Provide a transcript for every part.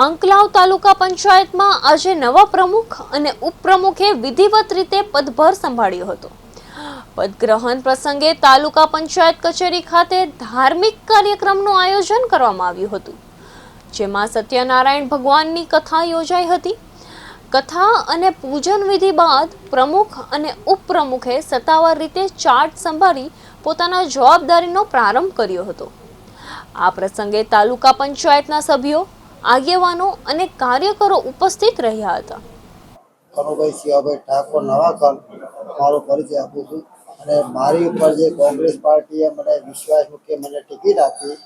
આંકલાવ તાલુકા પંચાયતમાં આજે નવા પ્રમુખ અને ઉપપ્રમુખે વિધિવત રીતે પદભાર સંભાળ્યો હતો। પદગ્રહણ પ્રસંગે તાલુકા પંચાયત કચેરી ખાતે ધાર્મિક કાર્યક્રમનું આયોજન કરવામાં આવ્યું હતું, જેમાં સત્યનારાયણ ભગવાનની કથા યોજાઈ હતી। કથા અને પૂજન વિધિ બાદ પ્રમુખ અને ઉપપ્રમુખે સત્તાવાર રીતે ચાર્જ સંભાળી પોતાના જવાબદારીનો પ્રારંભ કર્યો હતો। આ પ્રસંગે તાલુકા પંચાયતના સભ્યો, આગેવાનો અને કાર્યકરો ઉપસ્થિત રહ્યા હતા। કનુભાઈ શિવાભાઈ ઠાકોર નવાખલ મારો પરિચય આપું છું અને મારી ઉપર જે કોંગ્રેસ પાર્ટીએ મને વિશ્વાસ મૂકી મને ટિકિટ આપી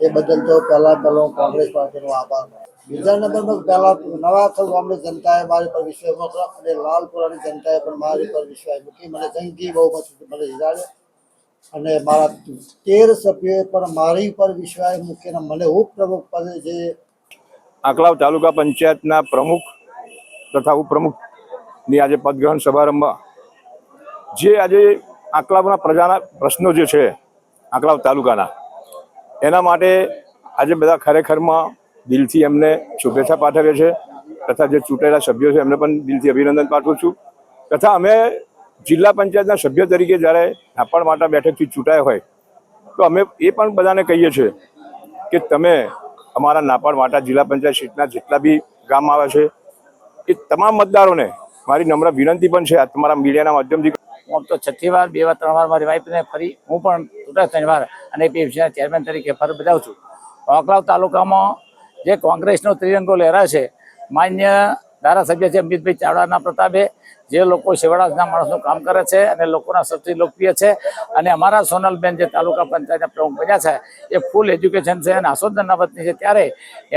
એ બદલ તો પહેલો કોંગ્રેસ પાર્ટીનો આભાર। બીજા નંબરમાં પહેલા નવાખલ કોંગ્રેસ જનતાએ મારી પર વિશ્વાસ મૂક્યો અને લાલપુરાની જનતાએ પણ મારી પર વિશ્વાસ મૂકી મને જંગી બહુમતીથી મને જીતાડ્યો અને મારા 13 સભ્યોએ પણ મારી પર વિશ્વાસ મૂકીને મને ઉપપ્રમુખ પદે જે આંકલાવ તાલુકા પંચાયતના પ્રમુખ તથા ઉપપ્રમુખની આજે પદગ્રહણ સમારંભમાં જે આજે આંકલાવના પ્રજાના પ્રશ્નો જે છે આંકલાવ તાલુકાના એના માટે આજે બધા ખરેખરમાં દિલથી એમને શુભેચ્છા પાઠવે છે તથા જે ચૂંટાયેલા સભ્યો છે એમને પણ દિલથી અભિનંદન પાઠવું છું। તથા અમે જિલ્લા પંચાયતના સભ્ય તરીકે જ્યારે નાપણ માટા બેઠકથી ચૂંટાયા હોય તો અમે એ પણ બધાને કહીએ છીએ કે તમે અમારા નાપણ માટા જિલ્લા પંચાયત સીટના જેટલા બી ગામ આવે છે એ તમામ મતદારોને મારી નમ્ર વિનંતી પણ છે આ તમારા મીડિયાના માધ્યમથી। હું તો 6થી વાર 2 વાર 3 વાર મારી વાઈફને ફરી હું પણ ચૂંટાય 3 વાર અને પીએફસીના ચેરમેન તરીકે ફરજ બજાવું છું। આંકલાવ તાલુકામાં જે કોંગ્રેસનો ત્રિરંગો લહેરાય છે, માન્ય ધારાસભ્ય છે અમિતભાઈ ચાવડાના પ્રતાપે જે લોકો સેવાળાના માણસનું કામ કરે છે અને લોકોના સૌથી લોકપ્રિય છે અને અમારા સોનલબેન જે તાલુકા પંચાયતના પ્રમુખ બન્યા છે એ ફૂલ એજ્યુકેશન છે અને આસોદના વતની છે, ત્યારે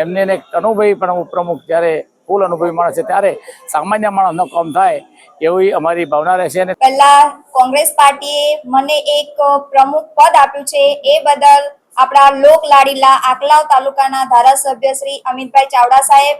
એમને કનુભાઈ પણ ઉપપ્રમુખ જ્યારે ફૂલ અનુભવી માણસ છે ત્યારે સામાન્ય માણસનો કામ થાય એવી અમારી ભાવના રહેશે। અને પહેલા કોંગ્રેસ પાર્ટીએ મને એક પ્રમુખ પદ આપ્યું છે એ બદલ આપણા લોક લાડીલા આંકલાવ તાલુકાના ધારાસભ્ય શ્રી અમિતભાઈ ચાવડા સાહેબ